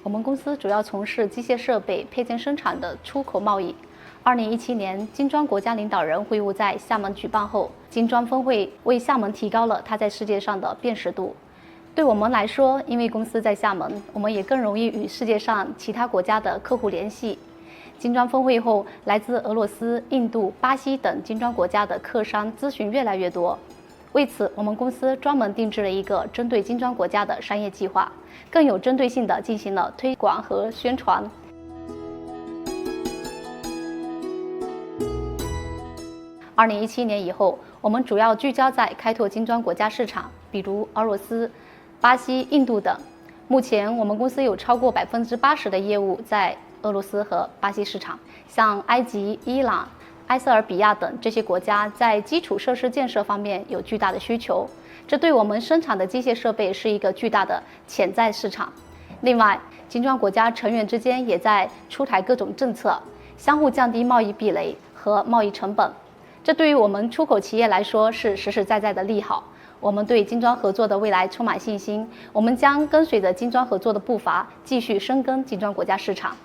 我们公司主要从事机械设备配件生产的出口贸易。2017年，金砖国家领导人会晤在厦门举办后，金砖峰会为厦门提高了它在世界上的辨识度。对我们来说，因为公司在厦门，我们也更容易与世界上其他国家的客户联系。金砖峰会后，来自俄罗斯、印度、巴西等金砖国家的客商咨询越来越多。为此，我们公司专门定制了一个针对金砖国家的商业计划，更有针对性地进行了推广和宣传。2017年以后，我们主要聚焦在开拓金砖国家市场，比如俄罗斯、巴西、印度等。目前，我们公司有超过80%的业务在俄罗斯和巴西市场。像埃及、伊朗、埃塞俄比亚等这些国家在基础设施建设方面有巨大的需求，这对我们生产的机械设备是一个巨大的潜在市场。另外，金砖国家成员之间也在出台各种政策，相互降低贸易壁垒和贸易成本。这对于我们出口企业来说是实实在在的利好。我们对金砖合作的未来充满信心，我们将跟随着金砖合作的步伐，继续深耕金砖国家市场。